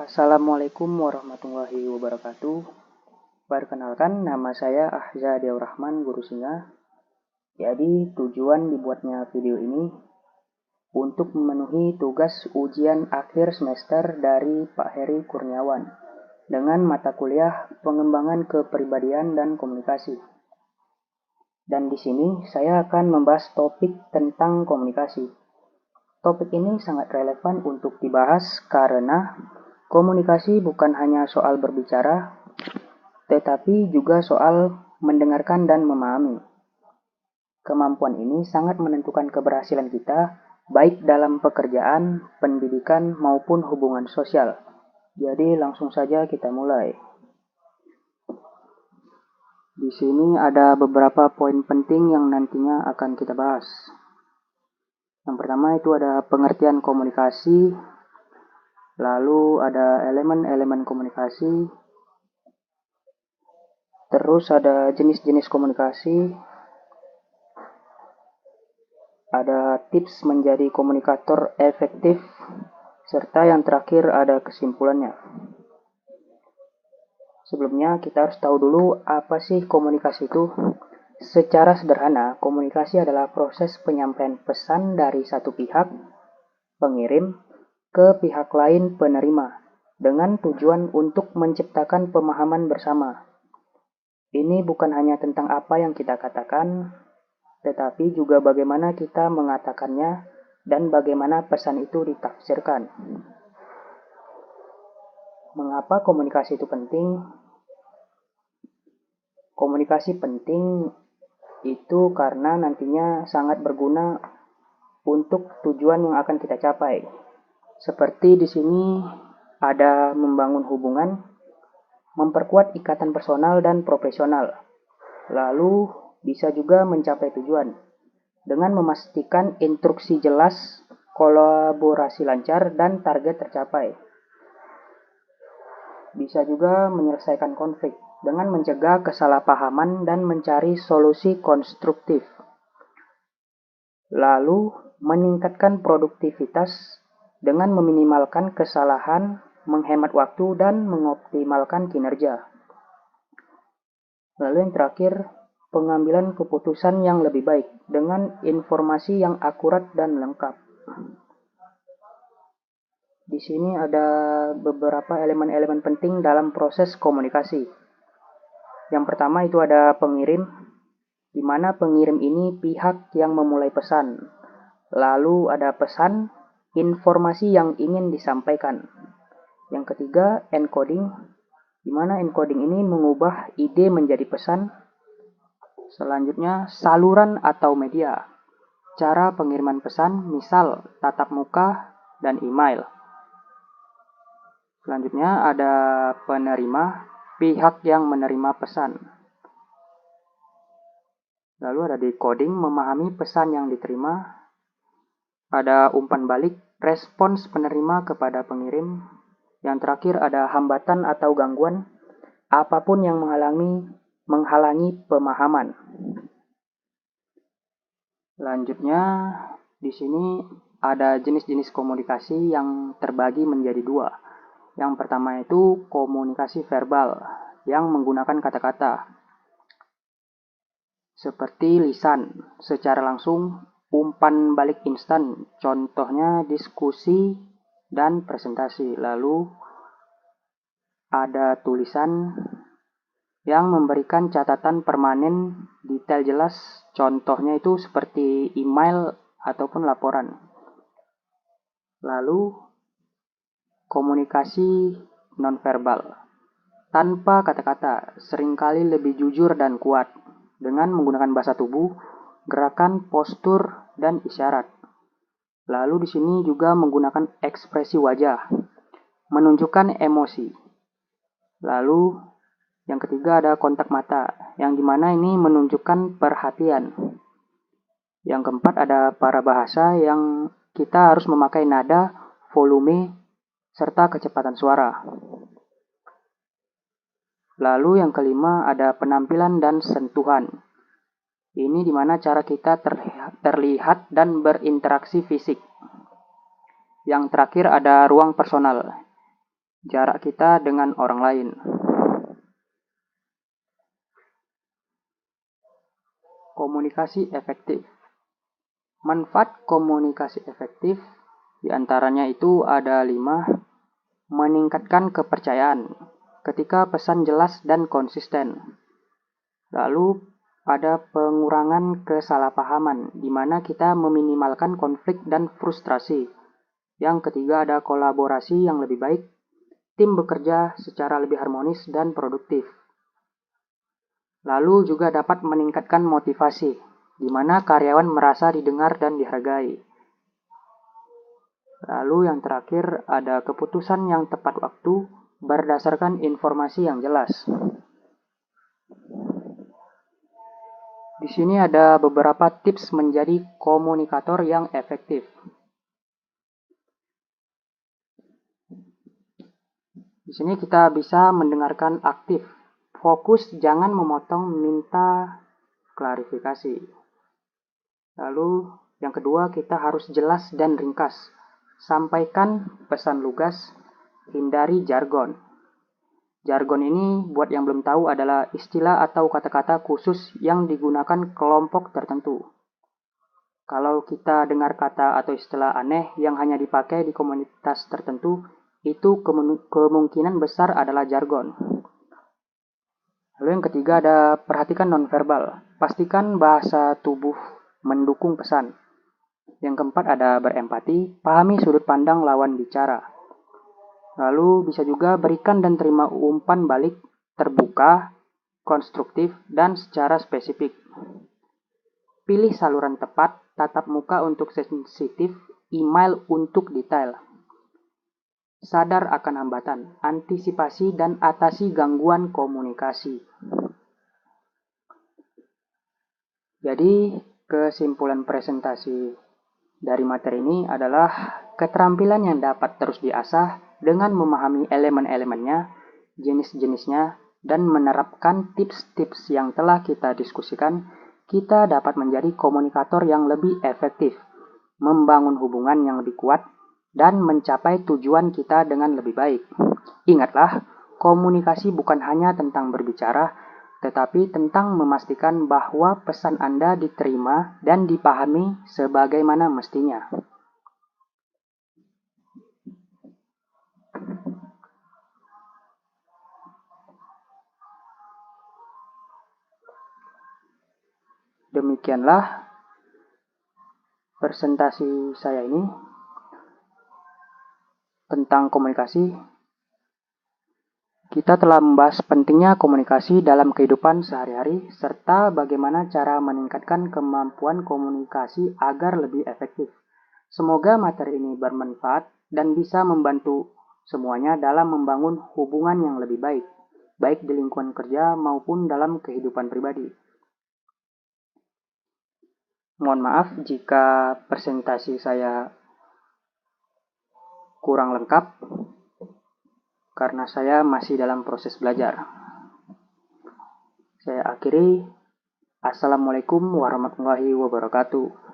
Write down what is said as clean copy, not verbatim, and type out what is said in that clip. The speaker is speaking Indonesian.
Assalamualaikum warahmatullahi wabarakatuh. Perkenalkan, nama saya Ahza Dewa Rahman, Guru Singa. Jadi, tujuan dibuatnya video ini untuk memenuhi tugas ujian akhir semester dari Pak Heri Kurniawan dengan mata kuliah Pengembangan Kepribadian dan Komunikasi. Dan di sini saya akan membahas topik tentang komunikasi. Topik ini sangat relevan untuk dibahas karena komunikasi bukan hanya soal berbicara, tetapi juga soal mendengarkan dan memahami. Kemampuan ini sangat menentukan keberhasilan kita, baik dalam pekerjaan, pendidikan, maupun hubungan sosial. Jadi langsung saja kita mulai. Di sini ada beberapa poin penting yang nantinya akan kita bahas. Yang pertama itu ada pengertian komunikasi, lalu ada elemen-elemen komunikasi, terus ada jenis-jenis komunikasi, ada tips menjadi komunikator efektif, serta yang terakhir ada kesimpulannya. Sebelumnya kita harus tahu dulu apa sih komunikasi itu. Secara sederhana, komunikasi adalah proses penyampaian pesan dari satu pihak, pengirim, ke pihak lain penerima, dengan tujuan untuk menciptakan pemahaman bersama. Ini bukan hanya tentang apa yang kita katakan, tetapi juga bagaimana kita mengatakannya dan bagaimana pesan itu ditafsirkan. Mengapa komunikasi itu penting? Komunikasi penting itu karena nantinya sangat berguna untuk tujuan yang akan kita capai. Seperti di sini ada membangun hubungan, memperkuat ikatan personal dan profesional. Lalu bisa juga mencapai tujuan dengan memastikan instruksi jelas, kolaborasi lancar, dan target tercapai. Bisa juga menyelesaikan konflik dengan mencegah kesalahpahaman dan mencari solusi konstruktif. Lalu meningkatkan produktivitas dengan meminimalkan kesalahan, menghemat waktu, dan mengoptimalkan kinerja. Lalu yang terakhir, pengambilan keputusan yang lebih baik dengan informasi yang akurat dan lengkap. Di sini ada beberapa elemen-elemen penting dalam proses komunikasi. Yang pertama itu ada pengirim, di mana pengirim ini pihak yang memulai pesan. Lalu ada pesan, informasi yang ingin disampaikan. Yang ketiga, encoding, di mana encoding ini mengubah ide menjadi pesan. Selanjutnya, saluran atau media. Cara pengiriman pesan, misal tatap muka dan email. Selanjutnya ada penerima, pihak yang menerima pesan. Lalu ada decoding, memahami pesan yang diterima. Ada umpan balik, respons penerima kepada pengirim. Yang terakhir ada hambatan atau gangguan, apapun yang menghalangi pemahaman. Selanjutnya, di sini ada jenis-jenis komunikasi yang terbagi menjadi dua. Yang pertama itu komunikasi verbal yang menggunakan kata-kata. Seperti lisan, secara langsung, umpan balik instan, contohnya diskusi dan presentasi. Lalu ada tulisan yang memberikan catatan permanen, detail jelas, contohnya itu seperti email ataupun laporan. Lalu komunikasi nonverbal, tanpa kata-kata, seringkali lebih jujur dan kuat, dengan menggunakan bahasa tubuh, gerakan, postur, dan isyarat. Lalu di sini juga menggunakan ekspresi wajah, menunjukkan emosi. Lalu yang ketiga ada kontak mata, yang dimana ini menunjukkan perhatian. Yang keempat ada parabahasa, yang kita harus memakai nada, volume, serta kecepatan suara. Lalu yang kelima ada penampilan dan sentuhan. Ini dimana cara kita terlihat dan berinteraksi fisik. Yang terakhir ada ruang personal. jarak kita dengan orang lain. Komunikasi efektif. Manfaat komunikasi efektif diantaranya itu ada 5. Meningkatkan kepercayaan ketika pesan jelas dan konsisten. Lalu ada pengurangan kesalahpahaman, di mana kita meminimalkan konflik dan frustrasi. Yang ketiga ada kolaborasi yang lebih baik, tim bekerja secara lebih harmonis dan produktif. Lalu juga dapat meningkatkan motivasi, di mana karyawan merasa didengar dan dihargai. Lalu yang terakhir ada keputusan yang tepat waktu berdasarkan informasi yang jelas. Di sini ada beberapa tips menjadi komunikator yang efektif. Di sini kita bisa mendengarkan aktif, fokus, jangan memotong, minta klarifikasi. Lalu yang kedua, kita harus jelas dan ringkas. Sampaikan pesan lugas, hindari jargon. Jargon ini, buat yang belum tahu, adalah istilah atau kata-kata khusus yang digunakan kelompok tertentu. Kalau kita dengar kata atau istilah aneh yang hanya dipakai di komunitas tertentu, itu kemungkinan besar adalah jargon. Lalu yang ketiga ada perhatikan nonverbal. Pastikan bahasa tubuh mendukung pesan. Yang keempat ada berempati, pahami sudut pandang lawan bicara. Lalu bisa juga berikan dan terima umpan balik terbuka, konstruktif, dan secara spesifik. Pilih saluran tepat, tatap muka untuk sensitif, email untuk detail. Sadar akan hambatan, antisipasi dan atasi gangguan komunikasi. Jadi, kesimpulan presentasi dari materi ini adalah keterampilan yang dapat terus diasah dengan memahami elemen-elemennya, jenis-jenisnya, dan menerapkan tips-tips yang telah kita diskusikan, kita dapat menjadi komunikator yang lebih efektif, membangun hubungan yang lebih kuat, dan mencapai tujuan kita dengan lebih baik. Ingatlah, komunikasi bukan hanya tentang berbicara, tetapi tentang memastikan bahwa pesan Anda diterima dan dipahami sebagaimana mestinya. Demikianlah presentasi saya ini tentang komunikasi. Kita telah membahas pentingnya komunikasi dalam kehidupan sehari-hari, serta bagaimana cara meningkatkan kemampuan komunikasi agar lebih efektif. Semoga materi ini bermanfaat dan bisa membantu semuanya dalam membangun hubungan yang lebih baik, baik di lingkungan kerja maupun dalam kehidupan pribadi. Mohon maaf jika presentasi saya kurang lengkap, karena saya masih dalam proses belajar. Saya akhiri. Assalamualaikum warahmatullahi wabarakatuh.